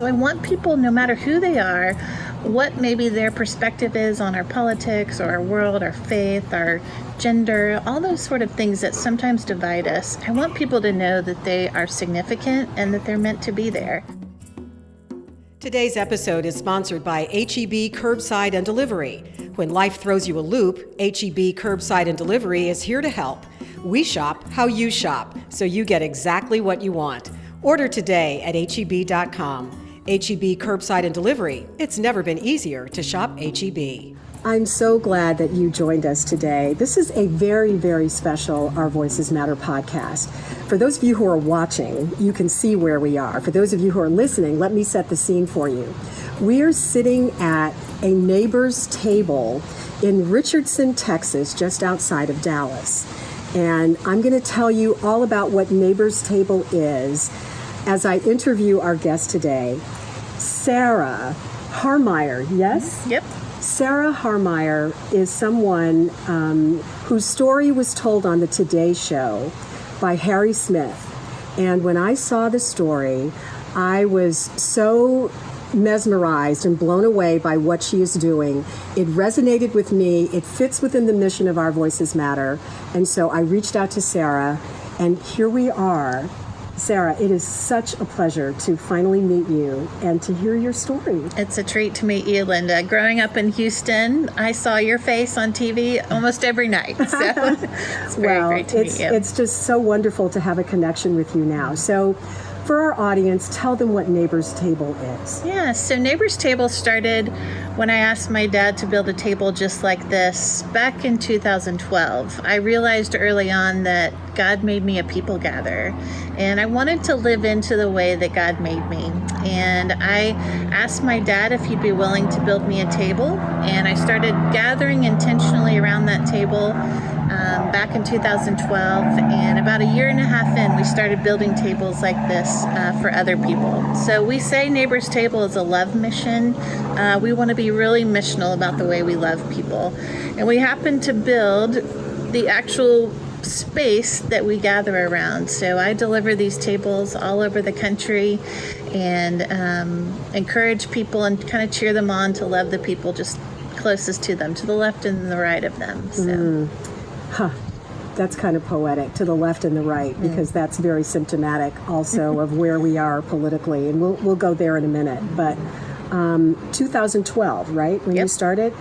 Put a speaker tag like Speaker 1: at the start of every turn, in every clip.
Speaker 1: I want people, no matter who they are, what maybe their perspective is on our politics or our world, our faith, our gender, all those sort of things that sometimes divide us. I want people to know that they are significant and that they're meant to be there.
Speaker 2: Today's episode is sponsored by HEB Curbside and Delivery. When life throws you a loop, HEB Curbside and Delivery is here to help. We shop how you shop, so you get exactly what you want. Order today at HEB.com. HEB Curbside and Delivery. It's never been easier to shop HEB.
Speaker 3: I'm so glad that you joined us today. This is a very, very special Our Voices Matter podcast. For those of you who are watching, you can see where we are. For those of you who are listening, let me set the scene for you. We are sitting at a neighbor's table in Richardson, Texas, just outside of Dallas. And I'm going to tell you all about what Neighbor's Table is as I interview our guest today, Sarah Harmeyer. Yes?
Speaker 1: Yep.
Speaker 3: Sarah Harmeyer is someone whose story was told on the Today Show by Harry Smith. And when I saw the story, I was so mesmerized and blown away by what she is doing. It resonated with me. It fits within the mission of Our Voices Matter. And so I reached out to Sarah, and here we are. Sarah, it is such a pleasure to finally meet you and to hear your story.
Speaker 1: It's a treat to meet you, Linda. Growing up in Houston, I saw your face on TV almost every night. So it's very great to meet you.
Speaker 3: It's just so wonderful to have a connection with you now. So for our audience, tell them what Neighbor's Table is.
Speaker 1: Yeah, so Neighbor's Table started when I asked my dad to build a table just like this back in 2012. I realized early on that God made me a people gatherer, and I wanted to live into the way that God made me. And I asked my dad if he'd be willing to build me a table, and I started gathering intentionally around that table back in 2012, and about a year and a half in, we started building tables like this for other people. So we say Neighbor's Table is a love mission. We want to be really missional about the way we love people. And we happen to build the actual space that we gather around. So I deliver these tables all over the country and encourage people and kind of cheer them on to love the people just closest to them, to the left and the right of them. So.
Speaker 3: That's kind of poetic, to the left and the right, because that's very symptomatic also of where we are politically, and we'll go there in a minute. But 2012, right, when you started?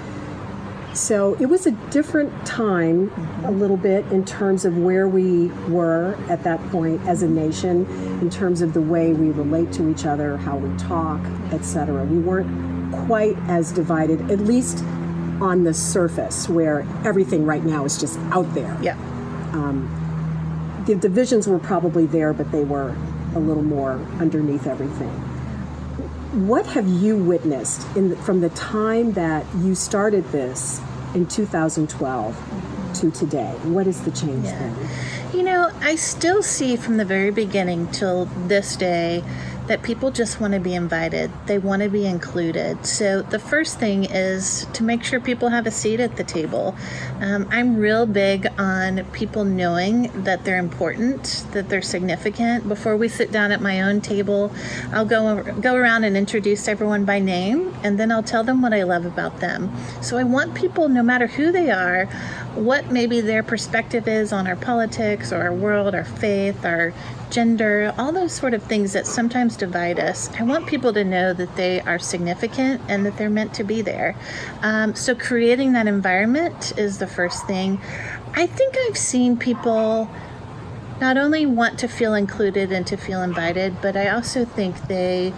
Speaker 3: So it was a different time a little bit in terms of where we were at that point as a nation, in terms of the way we relate to each other, how we talk, etc. We weren't quite as divided, at least on the surface, where everything right now is just out there.
Speaker 1: Yeah.
Speaker 3: The divisions were probably there, but they were a little more underneath everything. What have you witnessed from the time that you started this in 2012 to today? What is the change then?
Speaker 1: You know, I still see from the very beginning till this day that people just want to be invited. They want to be included. So the first thing is to make sure people have a seat at the table. I'm real big on people knowing that they're important, that they're significant. Before we sit down at my own table, I'll go around and introduce everyone by name, and then I'll tell them what I love about them. So I want people, no matter who they are, what maybe their perspective is on our politics or our world, our faith, our gender, all those sort of things that sometimes divide us. I want people to know that they are significant and that they're meant to be there. So creating that environment is the first thing. I think I've seen people not only want to feel included and to feel invited, but I also think they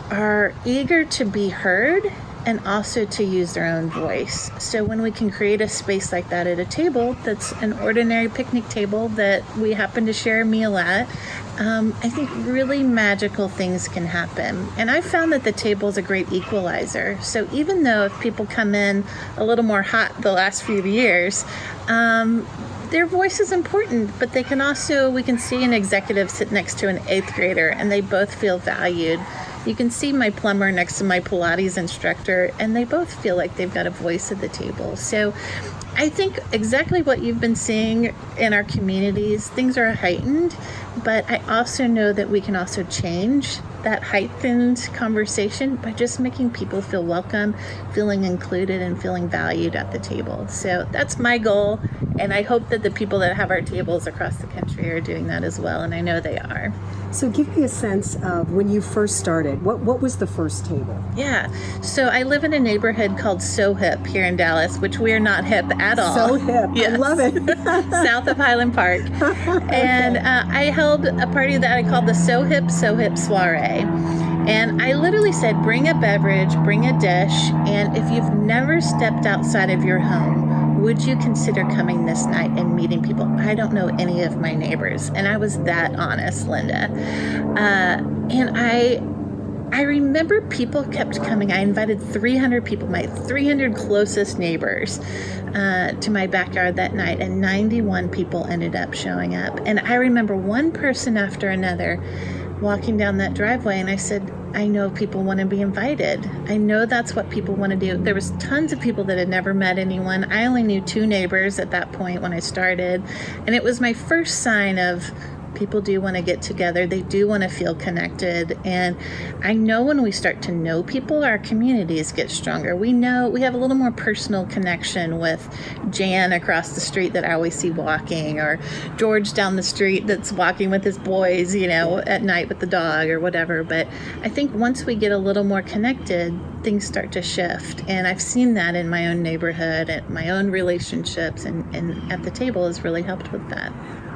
Speaker 1: are eager to be heard and also to use their own voice. So when we can create a space like that at a table that's an ordinary picnic table that we happen to share a meal at, I think really magical things can happen. And I found that the table is a great equalizer. So even though if people come in a little more hot the last few years, their voice is important, but they can also, we can see an executive sit next to an 8th grader and they both feel valued. You can see my plumber next to my Pilates instructor, and they both feel like they've got a voice at the table. So I think exactly what you've been seeing in our communities, things are heightened, but I also know that we can also change that heightened conversation by just making people feel welcome, feeling included, and feeling valued at the table. So that's my goal, and I hope that the people that have our tables across the country are doing that as well, and I know they are.
Speaker 3: So give me a sense of when you first started, what was the first table?
Speaker 1: Yeah, so I live in a neighborhood called So Hip here in Dallas, which we are not hip at all.
Speaker 3: So hip,
Speaker 1: yes.
Speaker 3: I love it.
Speaker 1: South of Highland Park. And I held a party that I called the So Hip Soiree. And I literally said, bring a beverage, bring a dish, and if you've never stepped outside of your home, would you consider coming this night and meeting people? I don't know any of my neighbors. And I was that honest, Linda. And I remember people kept coming. I invited 300 people, my 300 closest neighbors, to my backyard that night, and 91 people ended up showing up. And I remember one person after another walking down that driveway, and I said, I know people want to be invited. I know that's what people want to do. There was tons of people that had never met anyone. I only knew 2 neighbors at that point when I started, and it was my first sign of people do want to get together. They do want to feel connected. And I know when we start to know people, our communities get stronger. We know we have a little more personal connection with Jan across the street that I always see walking, or George down the street that's walking with his boys, at night with the dog or whatever. But I think once we get a little more connected, things start to shift. And I've seen that in my own neighborhood, and my own relationships, and at the table has really helped with that.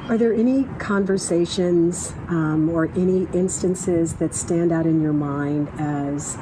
Speaker 3: Are there any conversations or any instances that stand out in your mind as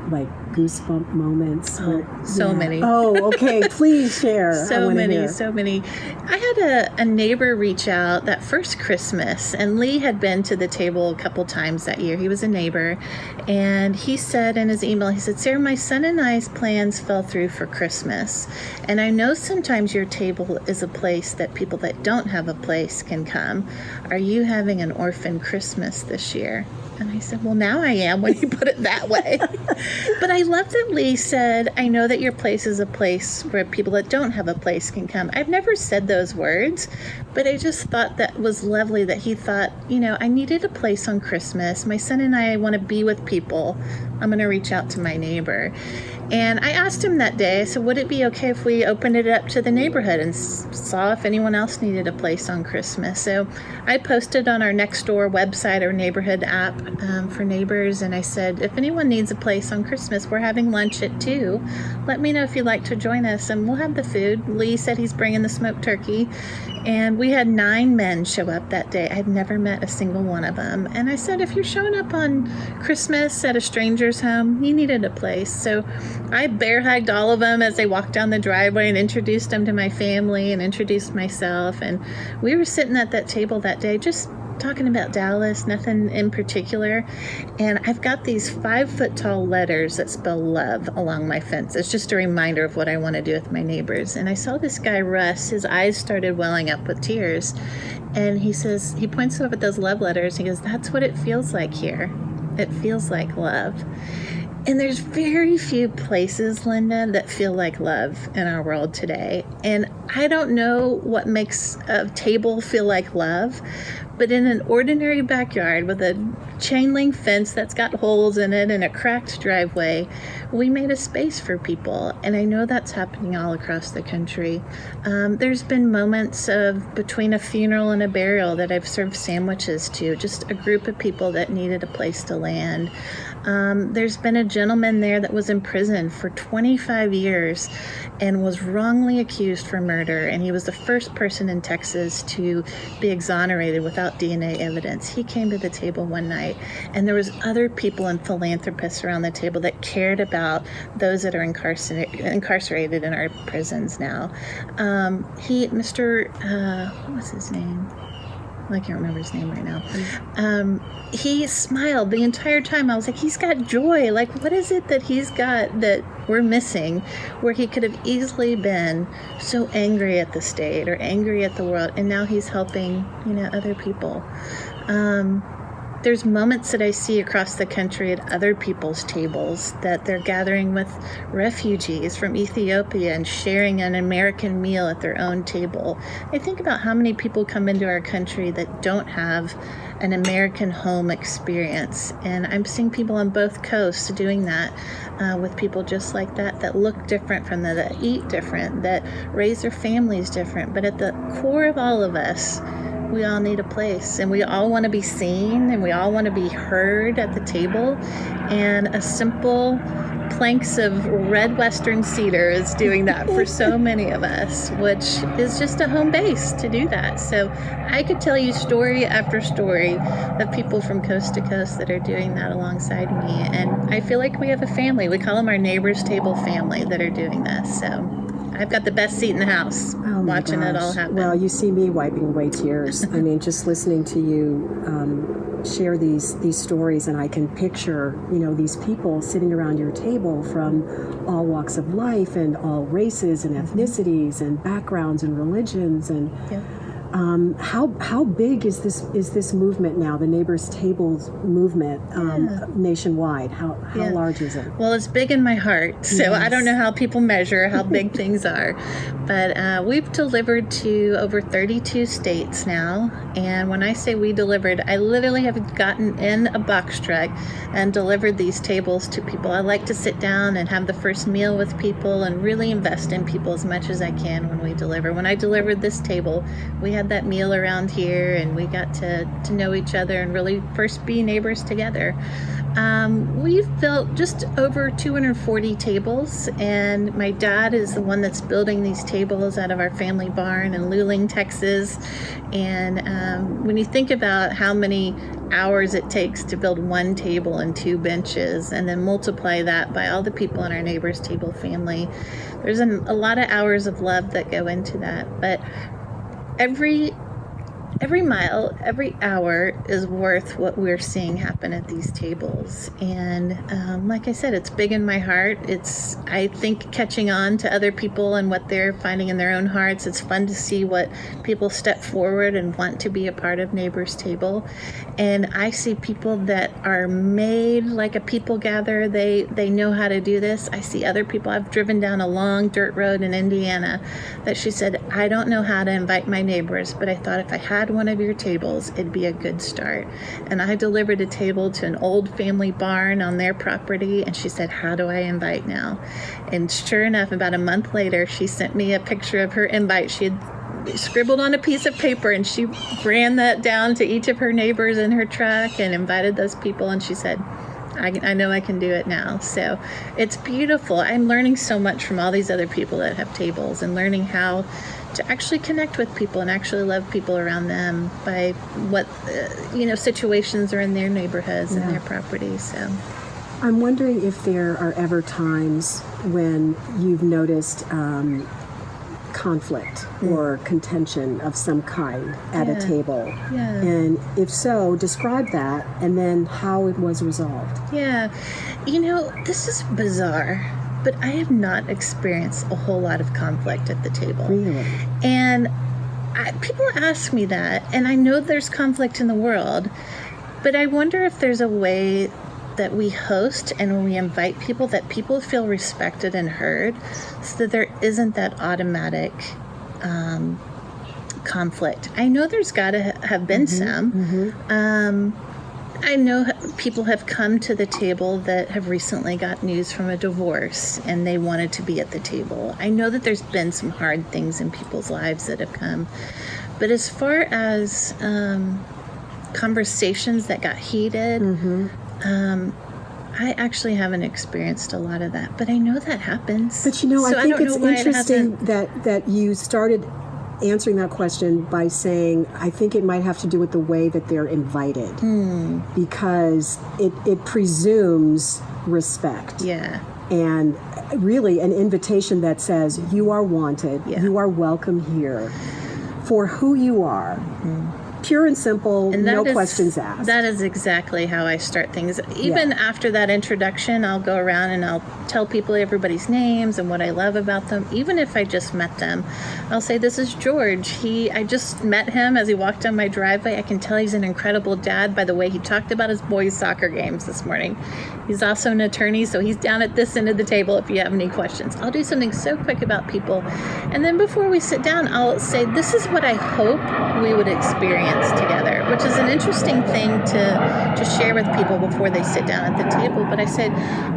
Speaker 3: like goosebump moments?
Speaker 1: So many.
Speaker 3: Oh, okay. Please share.
Speaker 1: So many. I had a neighbor reach out that first Christmas, and Lee had been to the table a couple times that year. He was a neighbor, and he said in his email, he said, Sarah, my son and I's plans fell through for Christmas, and I know sometimes your table is a place that people that don't have a place can come. Are you having an orphan Christmas this year? And I said, well, now I am when you put it that way. But I love that Lee said, I know that your place is a place where people that don't have a place can come. I've never said those words, but I just thought that was lovely that he thought, I needed a place on Christmas. My son and I want to be with people. I'm going to reach out to my neighbor. And I asked him that day, I said, would it be okay if we opened it up to the neighborhood and saw if anyone else needed a place on Christmas? So I posted on our Nextdoor website, our neighborhood app for neighbors, and I said, if anyone needs a place on Christmas, we're having lunch at 2. Let me know if you'd like to join us, and we'll have the food. Lee said he's bringing the smoked turkey. And we had 9 men show up that day. I'd never met a single one of them. And I said, if you're showing up on Christmas at a stranger's home, you needed a place. So I bear hugged all of them as they walked down the driveway and introduced them to my family and introduced myself. And we were sitting at that table that day just talking about Dallas, nothing in particular. And I've got these 5-foot tall letters that spell love along my fence. It's just a reminder of what I want to do with my neighbors. And I saw this guy, Russ, his eyes started welling up with tears. And he says, he points up at those love letters. He goes, that's what it feels like here. It feels like love. And there's very few places, Linda, that feel like love in our world today. And I don't know what makes a table feel like love, but in an ordinary backyard with a chain link fence that's got holes in it and a cracked driveway, we made a space for people. And I know that's happening all across the country. There's been moments of between a funeral and a burial that I've served sandwiches to, just a group of people that needed a place to land. There's been a gentleman there that was in prison for 25 years and was wrongly accused for murder, and he was the first person in Texas to be exonerated without DNA evidence. He came to the table one night, and there was other people and philanthropists around the table that cared about those that are incarcerated in our prisons now. What was his name? I can't remember his name right now. He smiled the entire time. I was like, he's got joy. Like, what is it that he's got that we're missing, where he could have easily been so angry at the state or angry at the world, and now he's helping, other people. there's moments that I see across the country at other people's tables that they're gathering with refugees from Ethiopia and sharing an American meal at their own table. I think about how many people come into our country that don't have an American home experience. And I'm seeing people on both coasts doing that with people just like that look different from them, that eat different, that raise their families different. But at the core of all of us, we all need a place, and we all want to be seen, and we all want to be heard at the table. And a simple planks of red Western cedar is doing that for so many of us, which is just a home base to do that. So I could tell you story after story of people from coast to coast that are doing that alongside me. And I feel like we have a family. We call them our neighbors table family that are doing this. So I've got the best seat in the house watching it all happen.
Speaker 3: Well, you see me wiping away tears. I mean, just listening to you share these stories, and I can picture, these people sitting around your table from all walks of life and all races and ethnicities and backgrounds and religions. And how big is this movement now, the Neighbors Tables movement, nationwide? How large is it?
Speaker 1: Well, it's big in my heart, so yes. I don't know how people measure how big things are, but we've delivered to over 32 states now. And when I say we delivered, I literally have gotten in a box truck and delivered these tables to people. I like to sit down and have the first meal with people and really invest in people as much as I can when we deliver. When I delivered this table, we had that meal around here, and we got to know each other and really first be neighbors together. We've built just over 240 tables, and my dad is the one that's building these tables out of our family barn in Luling, Texas. And when you think about how many hours it takes to build one table and 2 benches, and then multiply that by all the people in our Neighbors Table family, there's a lot of hours of love that go into that. But every mile, every hour is worth what we're seeing happen at these tables. And like I said, it's big in my heart. It's, I think, catching on to other people and what they're finding in their own hearts. It's fun to see what people step forward and want to be a part of Neighbors Table. And I see people that are made like a people gather. They know how to do this. I see other people. I've driven down a long dirt road in Indiana that she said, I don't know how to invite my neighbors, but I thought if I had one of your tables, it'd be a good start. And I delivered a table to an old family barn on their property, and she said, how do I invite now? And sure enough, about a month later, she sent me a picture of her invite. She had scribbled on a piece of paper, and she ran that down to each of her neighbors in her truck and invited those people, and she said, I know I can do it now. So it's beautiful. I'm learning so much from all these other people that have tables, and learning how to actually connect with people and actually love people around them by what situations are in their neighborhoods and their properties. So
Speaker 3: I'm wondering if there are ever times when you've noticed conflict or contention of some kind at a table. Yeah. And if so, describe that, and then how it was resolved.
Speaker 1: Yeah. This is bizarre, but I have not experienced a whole lot of conflict at the table.
Speaker 3: Really?
Speaker 1: And people ask me that, and I know there's conflict in the world, but I wonder if there's a way that we host and when we invite people, that people feel respected and heard, so that there isn't that automatic conflict. I know there's got to have been some. Mm-hmm. I know people have come to the table that have recently got news from a divorce, and they wanted to be at the table. I know that there's been some hard things in people's lives that have come. But as far as conversations that got heated, I actually haven't experienced a lot of that, but I know that happens.
Speaker 3: But I think it's interesting that you started answering that question by saying, I think it might have to do with the way that they're invited, because it presumes respect. Yeah. And really an invitation that says, you are wanted, you are welcome here for who you are. pure and simple,
Speaker 1: And
Speaker 3: no questions asked.
Speaker 1: That is exactly how I start things. Even after that introduction, I'll go around and I'll tell people everybody's names and what I love about them. Even if I just met them, I'll say, this is George. I just met him as he walked down my driveway. I can tell he's an incredible dad by the way he talked about his boys' soccer games this morning. He's also an attorney, so he's down at this end of the table if you have any questions. I'll do something so quick about people. And then before we sit down, I'll say, this is what I hope we would experience together, which is an interesting thing to share with people before they sit down at the table. But I said,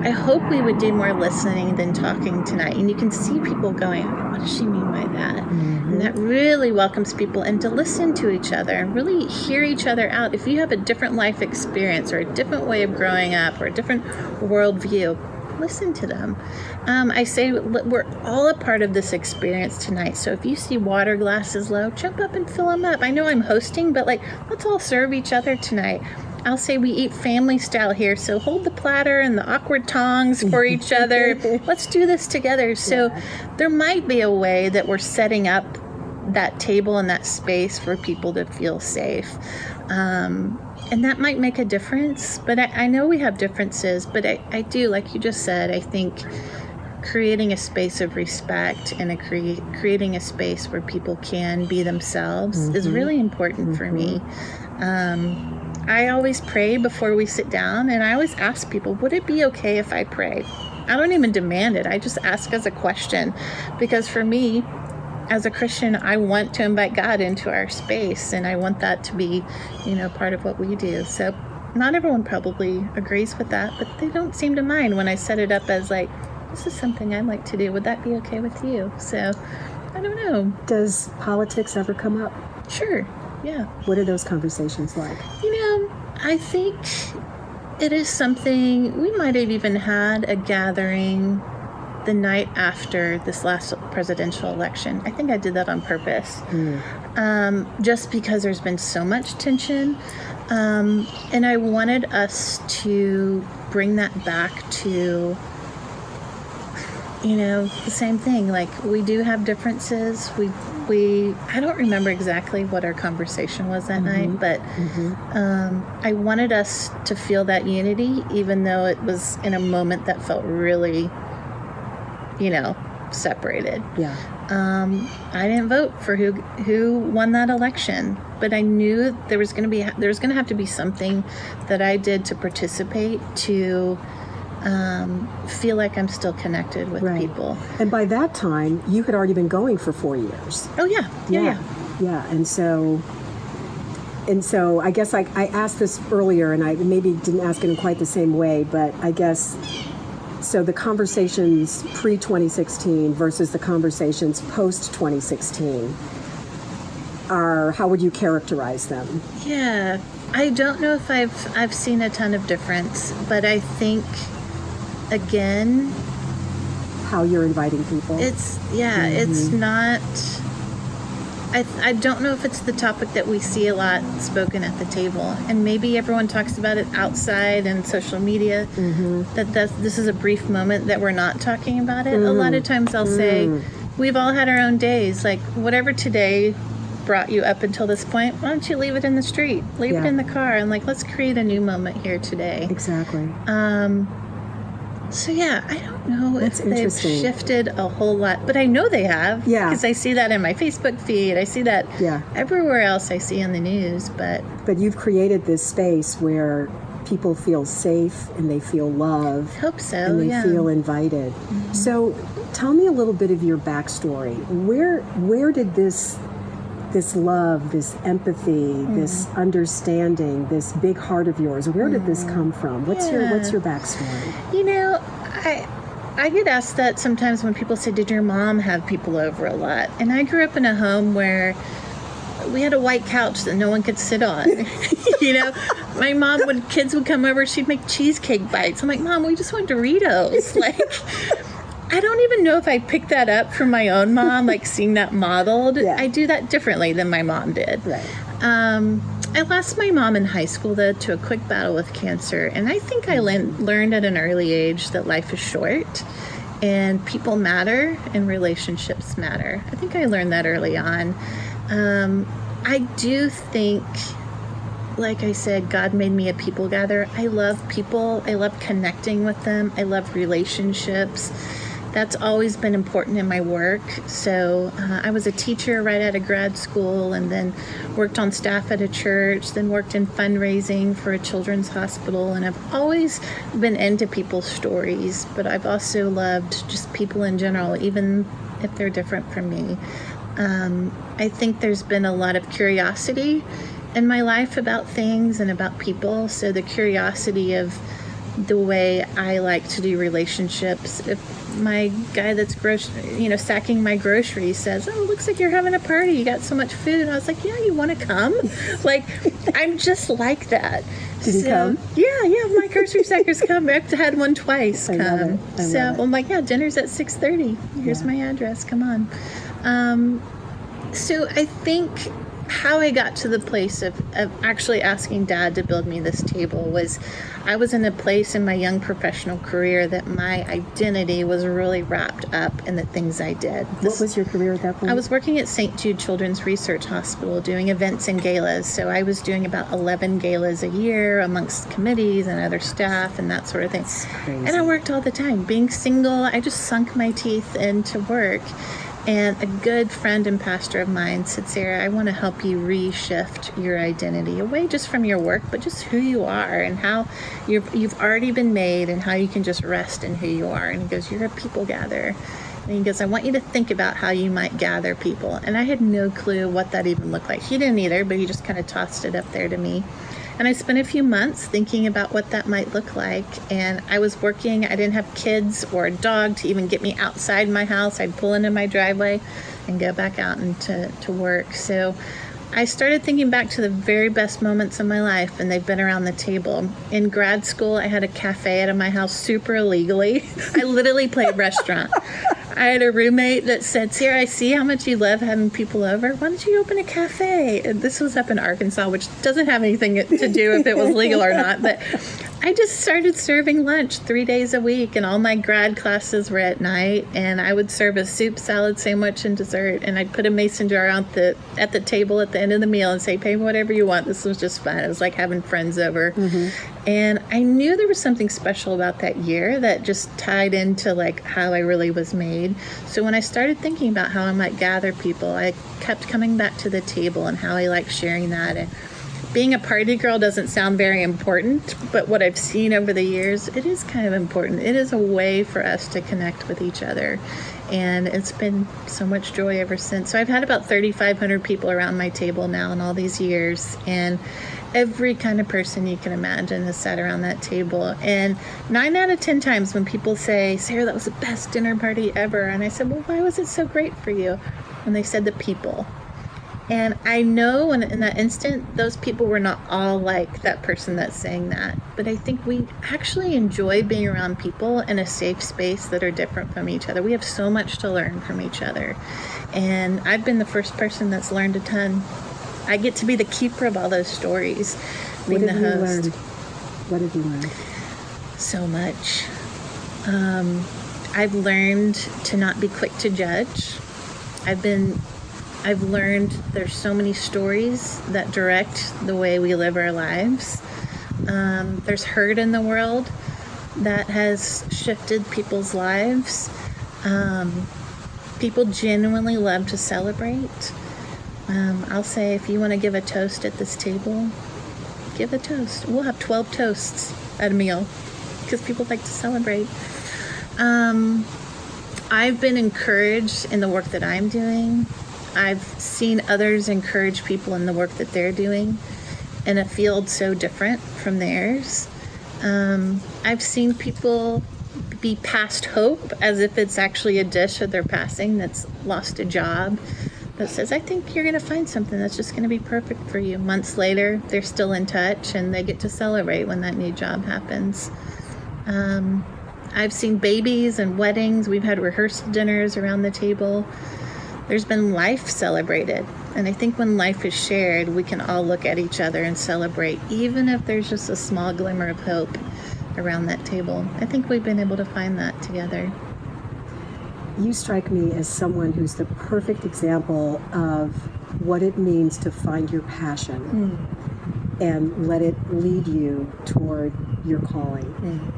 Speaker 1: I hope we would do more listening than talking tonight. And you can see people going, what does she mean by that? And that really welcomes people, and to listen to each other and really hear each other out. If you have a different life experience or a different way of growing up or a different worldview, listen to them. I say we're all a part of this experience tonight. So if you see water glasses low, jump up and fill them up. I know I'm hosting, but let's all serve each other tonight. I'll say we eat family style here. So hold the platter and the awkward tongs for each other. Let's do this together. So there might be a way that we're setting up that table and that space for people to feel safe. And that might make a difference, but I know we have differences, but I do, like you just said, I think creating a space of respect and creating a space where people can be themselves is really important for me. I always pray before we sit down, and I always ask people, would it be okay if I pray? I don't even demand it. I just ask as a question, because for me, as a Christian, I want to invite God into our space, and I want that to be, part of what we do. So not everyone probably agrees with that, but they don't seem to mind when I set it up as this is something I'd like to do. Would that be okay with you? So I don't know.
Speaker 3: Does politics ever come up?
Speaker 1: Sure. Yeah.
Speaker 3: What are those conversations like?
Speaker 1: I think it is something, we might have even had a gathering the night after this last presidential election. I think I did that on purpose. Just because there's been so much tension. And I wanted us to bring that back to, the same thing. We do have differences. I don't remember exactly what our conversation was that night, but I wanted us to feel that unity, even though it was in a moment that felt really, separated.
Speaker 3: Yeah.
Speaker 1: I didn't vote for who won that election, but I knew there was going to have to be something that I did to participate to feel like I'm still connected with people.
Speaker 3: And by that time, you had already been going for 4 years.
Speaker 1: Oh yeah.
Speaker 3: Yeah. And so I guess I asked this earlier, and I maybe didn't ask it in quite the same way, but I guess. So the conversations pre-2016 versus the conversations post-2016 how would you characterize them?
Speaker 1: Yeah, I don't know if I've seen a ton of difference, but I think, again,
Speaker 3: how you're inviting people.
Speaker 1: It's not, I don't know if it's the topic that we see a lot spoken at the table, and maybe everyone talks about it outside and social media, this is a brief moment that we're not talking about it. A lot of times I'll say, we've all had our own days, whatever today brought you up until this point, why don't you leave it in the street, leave it in the car, and let's create a new moment here today.
Speaker 3: Exactly.
Speaker 1: So I don't know if they've shifted a whole lot, but I know they have. Yeah. Because I see that in my Facebook feed. I see that everywhere else I see on the news. But
Speaker 3: you've created this space where people feel safe and they feel loved.
Speaker 1: I hope so.
Speaker 3: And they feel invited. So tell me a little bit of your backstory. Where did this love, this empathy, this understanding, this big heart of yours, where did this come from? What's your backstory?
Speaker 1: I get asked that sometimes when people say, did your mom have people over a lot? And I grew up in a home where we had a white couch that no one could sit on. My mom, kids would come over, she'd make cheesecake bites. I'm like, Mom, we just want Doritos. I don't even know if I picked that up from my own mom, seeing that modeled. Yeah. I do that differently than my mom did.
Speaker 3: Right.
Speaker 1: I lost my mom in high school, though, to a quick battle with cancer. And I think I learned at an early age that life is short and people matter and relationships matter. I think I learned that early on. I do think, like I said, God made me a people gatherer. I love people. I love connecting with them. I love relationships. That's always been important in my work. So I was a teacher right out of grad school, and then worked on staff at a church, then worked in fundraising for a children's hospital. And I've always been into people's stories, but I've also loved just people in general, even if they're different from me. I think there's been a lot of curiosity in my life about things and about people. So the curiosity of the way I like to do relationships. If my guy that's sacking my groceries says, "Oh, looks like you're having a party. You got so much food." And I was like, "Yeah, you want to come?" Like, I'm just like that.
Speaker 3: Did he come?
Speaker 1: Yeah, my grocery sackers come. I've had one twice
Speaker 3: I
Speaker 1: come.
Speaker 3: love it. I love it.
Speaker 1: I'm like, "Yeah, dinner's at 6:30. Here's my address. Come on." So I think how I got to the place of actually asking Dad to build me this table was, I was in a place in my young professional career that my identity was really wrapped up in the things I did.
Speaker 3: What was your career at that point?
Speaker 1: I was working at St. Jude Children's Research Hospital doing events and galas. So I was doing about 11 galas a year amongst committees and other staff and that sort of thing.
Speaker 3: Crazy.
Speaker 1: And I worked all the time. Being single, I just sunk my teeth into work. And a good friend and pastor of mine said, "Sarah, I want to help you reshift your identity away just from your work, but just who you are and how you've already been made and how you can just rest in who you are." And he goes, "You're a people gatherer." And he goes, "I want you to think about how you might gather people." And I had no clue what that even looked like. He didn't either, but he just kind of tossed it up there to me. And I spent a few months thinking about what that might look like. And I was working. I didn't have kids or a dog to even get me outside my house. I'd pull into my driveway and go back out to work. So I started thinking back to the very best moments of my life, and they've been around the table. In grad school, I had a cafe out of my house super illegally. I literally played restaurant. I had a roommate that said, "Sarah, I see how much you love having people over. Why don't you open a cafe?" And this was up in Arkansas, which doesn't have anything to do if it was legal or not. But I just started serving lunch 3 days a week, and all my grad classes were at night. And I would serve a soup, salad, sandwich, and dessert. And I'd put a mason jar at the table at the end of the meal and say, "Pay whatever you want." This was just fun. It was like having friends over. Mm-hmm. And I knew there was something special about that year that just tied into like how I really was made. So when I started thinking about how I might gather people, I kept coming back to the table and how I like sharing that. And being a party girl doesn't sound very important, but what I've seen over the years, it is kind of important. It is a way for us to connect with each other. And it's been so much joy ever since. So I've had about 3,500 people around my table now in all these years. And every kind of person you can imagine has sat around that table. And 9 out of 10 times when people say, "Sarah, that was the best dinner party ever." And I said, "Well, why was it so great for you?" And they said, "The people." And I know in that instant, those people were not all like that person that's saying that. But I think we actually enjoy being around people in a safe space that are different from each other. We have so much to learn from each other. And I've been the first person that's learned a ton. I get to be the keeper of all those stories, being the host.
Speaker 3: What have you learned?
Speaker 1: So much. I've learned to not be quick to judge. I've learned there's so many stories that direct the way we live our lives. There's hurt in the world that has shifted people's lives. People genuinely love to celebrate. I'll say, if you want to give a toast at this table, give a toast. We'll have 12 toasts at a meal because people like to celebrate. I've been encouraged in the work that I'm doing. I've seen others encourage people in the work that they're doing in a field so different from theirs. I've seen people be past hope as if it's actually a dish that they're passing that's lost a job that says, "I think you're going to find something that's just going to be perfect for you." Months later, they're still in touch and they get to celebrate when that new job happens. I've seen babies and weddings. We've had rehearsal dinners around the table. There's been life celebrated. And I think when life is shared, we can all look at each other and celebrate, even if there's just a small glimmer of hope around that table. I think we've been able to find that together.
Speaker 3: You strike me as someone who's the perfect example of what it means to find your passion and let it lead you toward your calling.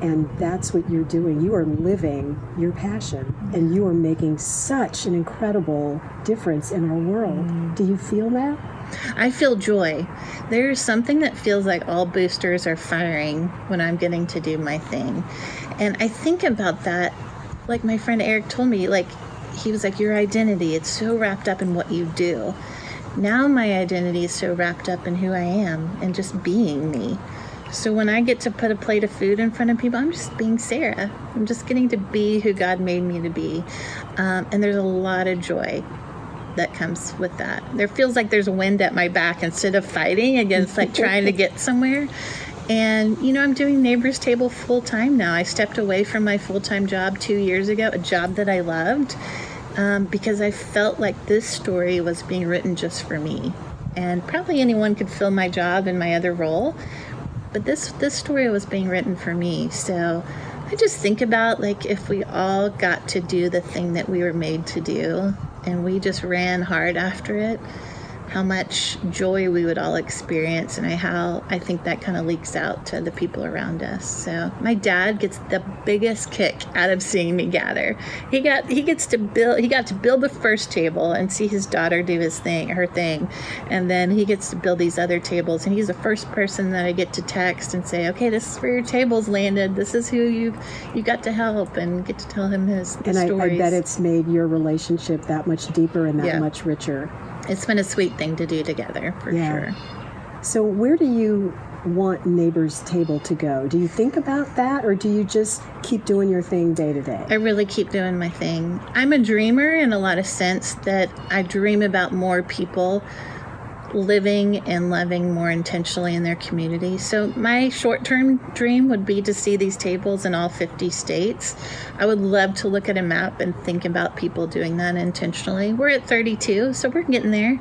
Speaker 3: And that's what you're doing. You are living your passion, and you are making such an incredible difference in our world. Do you feel that?
Speaker 1: I feel joy. There's something that feels like all boosters are firing when I'm getting to do my thing. And I think about that, like my friend Eric told me, like, he was like, your identity, it's so wrapped up in what you do. Now my identity is so wrapped up in who I am and just being me. So when I get to put a plate of food in front of people, I'm just being Sarah. I'm just getting to be who God made me to be. And there's a lot of joy that comes with that. There feels like there's wind at my back instead of fighting against like trying to get somewhere. And, you know, I'm doing Neighbor's Table full time now. I stepped away from my full-time job 2 years ago, a job that I loved, because I felt like this story was being written just for me. And probably anyone could fill my job in my other role. But this story was being written for me. So I just think about, like, if we all got to do the thing that we were made to do and we just ran hard after it, how much joy we would all experience, and how I think that kind of leaks out to the people around us. So my dad gets the biggest kick out of seeing me gather. He got to build the first table and see his daughter do her thing, and then he gets to build these other tables, and he's the first person that I get to text and say, okay, this is where your table's landed. This is who you got to help, and get to tell him his stories.
Speaker 3: I bet it's made your relationship that much deeper and that much richer.
Speaker 1: It's been a sweet thing to do together, for sure.
Speaker 3: So where do you want Neighbor's Table to go? Do you think about that, or do you just keep doing your thing day to day?
Speaker 1: I really keep doing my thing. I'm a dreamer in a lot of sense, that I dream about more people living and loving more intentionally in their community. So my short-term dream would be to see these tables in all 50 states. I would love to look at a map and think about people doing that intentionally. We're at 32, so we're getting there.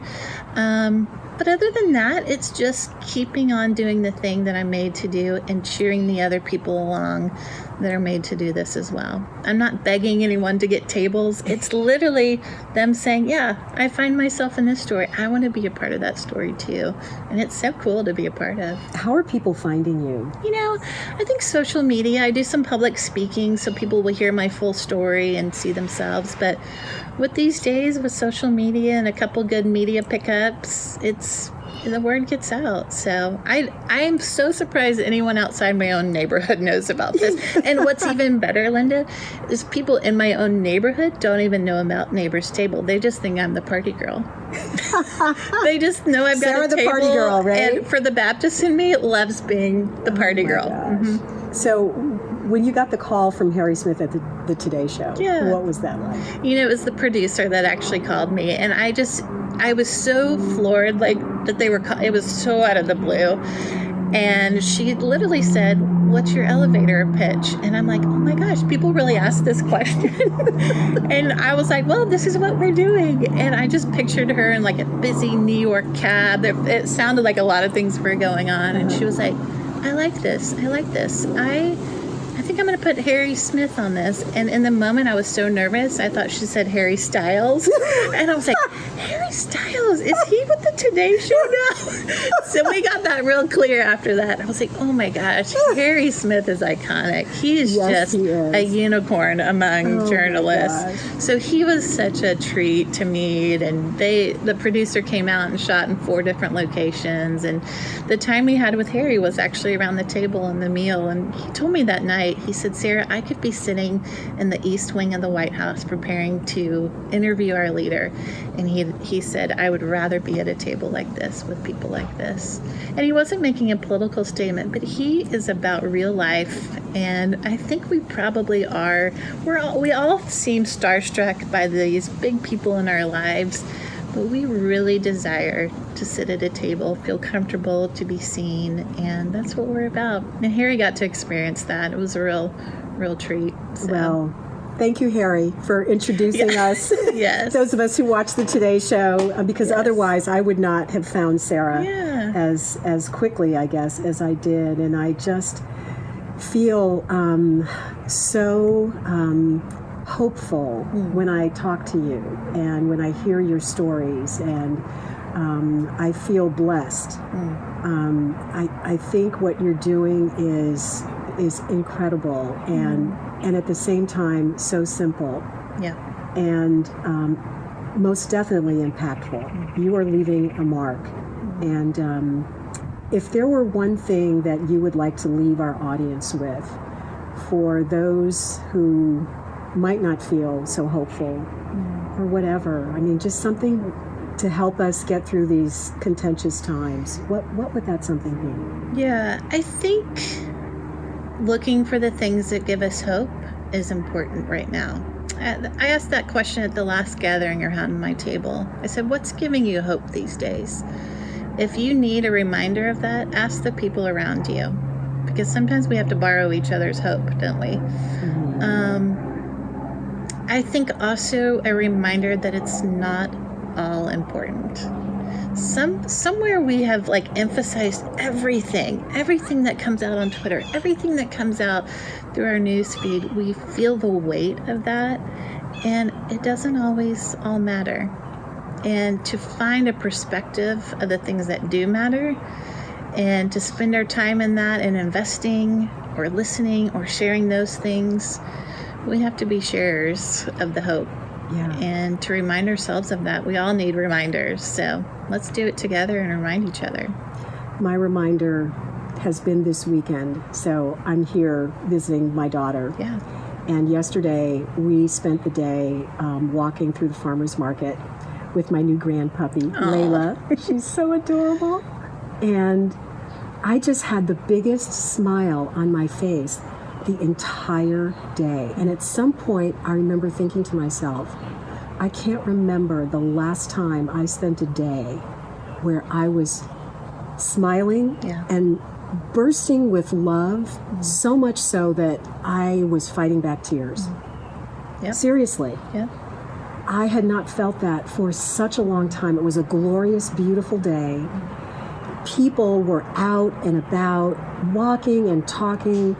Speaker 1: But other than that, it's just keeping on doing the thing that I'm made to do and cheering the other people along that are made to do this as well. I'm not begging anyone to get tables. It's literally them saying, yeah, I find myself in this story. I want to be a part of that story too. And it's so cool to be a part of.
Speaker 3: How are people finding you?
Speaker 1: You know, I think social media, I do some public speaking so people will hear my full story and see themselves. But with these days, with social media and a couple good media pickups, the word gets out. So I am so surprised that anyone outside my own neighborhood knows about this. And what's even better, Linda, is people in my own neighborhood don't even know about Neighbor's Table. They just think I'm the party girl. They just know I've
Speaker 3: Sarah
Speaker 1: got a
Speaker 3: the
Speaker 1: table.
Speaker 3: Party Girl, right?
Speaker 1: And for the Baptist in me, it loves being the party girl.
Speaker 3: Mm-hmm. So when you got the call from Harry Smith at the Today Show, what was that like?
Speaker 1: You know, it was the producer that actually called me, and I was so floored, like, that it was so out of the blue. And she literally said, what's your elevator pitch? And I'm like, oh my gosh, people really ask this question. And I was like, well, this is what we're doing. And I just pictured her in like a busy New York cab. It sounded like a lot of things were going on. And she was like, I like this. I think I'm going to put Harry Smith on this. And in the moment, I was so nervous. I thought she said Harry Styles. And I was like, Harry Styles, is he with the Today Show now? So we got that real clear after that. I was like, oh my gosh, Harry Smith is iconic. He is a unicorn among journalists. So he was such a treat to meet. And the producer came out and shot in 4 different locations. And the time we had with Harry was actually around the table and the meal. And he told me that night, he said, Sarah, I could be sitting in the East Wing of the White House preparing to interview our leader. And he said, I would rather be at a table like this with people like this. And he wasn't making a political statement, but he is about real life. And I think we probably are. We all seem starstruck by these big people in our lives, but we really desire to sit at a table, feel comfortable, to be seen, and that's what we're about. And Harry got to experience that. It was a real treat. So.
Speaker 3: Well, thank you, Harry, for introducing us.
Speaker 1: Yes.
Speaker 3: Those of us who watch the Today Show, because otherwise I would not have found Sarah as quickly, I guess, as I did. And I just feel so hopeful when I talk to you and when I hear your stories, and I feel blessed. I think what you're doing is incredible and at the same time so simple.
Speaker 1: Yeah.
Speaker 3: And most definitely impactful. You are leaving a mark. And if there were one thing that you would like to leave our audience with, for those who might not feel so hopeful or whatever, I mean, just something to help us get through these contentious times, what would that something be?
Speaker 1: Yeah, I think looking for the things that give us hope is important right now. I asked that question at the last gathering around my table. I said, what's giving you hope these days? If you need a reminder of that, ask the people around you. Because sometimes we have to borrow each other's hope, don't we? I think also a reminder that it's not all important. Somewhere we have emphasized everything that comes out on Twitter, everything that comes out through our news feed. We feel the weight of that, and it doesn't always all matter. And to find a perspective of the things that do matter, and to spend our time in that and investing or listening or sharing those things, we have to be sharers of the hope.
Speaker 3: Yeah.
Speaker 1: And to remind ourselves of that, we all need reminders. So let's do it together and remind each other.
Speaker 3: My reminder has been this weekend. So I'm here visiting my daughter.
Speaker 1: Yeah.
Speaker 3: And yesterday we spent the day walking through the farmer's market with my new grand puppy, Layla. She's so adorable. And I just had the biggest smile on my face the entire day. And at some point, I remember thinking to myself, I can't remember the last time I spent a day where I was smiling and bursting with love, so much so that I was fighting back tears.
Speaker 1: Yep.
Speaker 3: Seriously.
Speaker 1: Yeah.
Speaker 3: I had not felt that for such a long time. It was a glorious, beautiful day. People were out and about, walking and talking.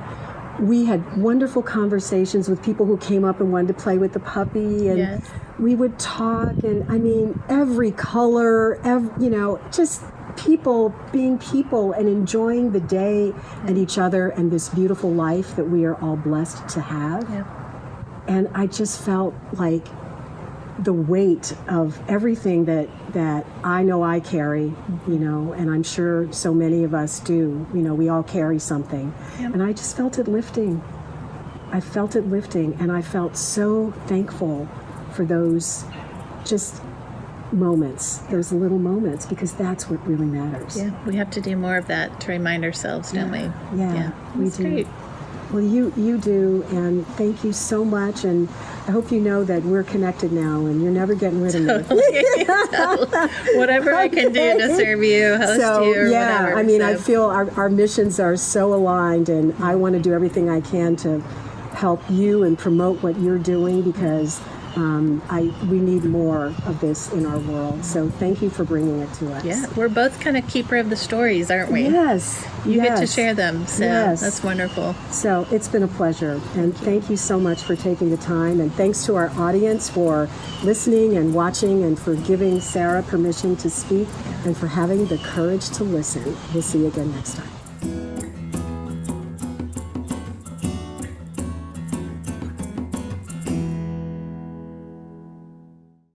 Speaker 3: We had wonderful conversations with people who came up and wanted to play with the puppy, and we would talk, and I mean, every color, just people being people and enjoying the day and each other and this beautiful life that we are all blessed to have.
Speaker 1: Yeah.
Speaker 3: And I just felt like the weight of everything that I know I carry, and I'm sure so many of us do, we all carry something. Yep. And I just felt it lifting. I felt it lifting, and I felt so thankful for those just moments, those little moments, because that's what really matters.
Speaker 1: Yeah, we have to do more of that to remind ourselves, don't we?
Speaker 3: Yeah, we do.
Speaker 1: Great.
Speaker 3: Well, you do, and thank you so much, and I hope you know that we're connected now, and you're never getting rid of me.
Speaker 1: Totally. Whatever I can do to serve you, host you, or whatever.
Speaker 3: I mean, I feel our missions are so aligned, and I want to do everything I can to help you and promote what you're doing, because we need more of this in our world. So thank you for bringing it to us.
Speaker 1: Yeah, we're both kind of keeper of the stories, aren't we?
Speaker 3: Yes.
Speaker 1: You get to share them, so that's wonderful.
Speaker 3: So it's been a pleasure, and thank you so much for taking the time, and thanks to our audience for listening and watching, and for giving Sarah permission to speak, and for having the courage to listen. We'll see you again next time.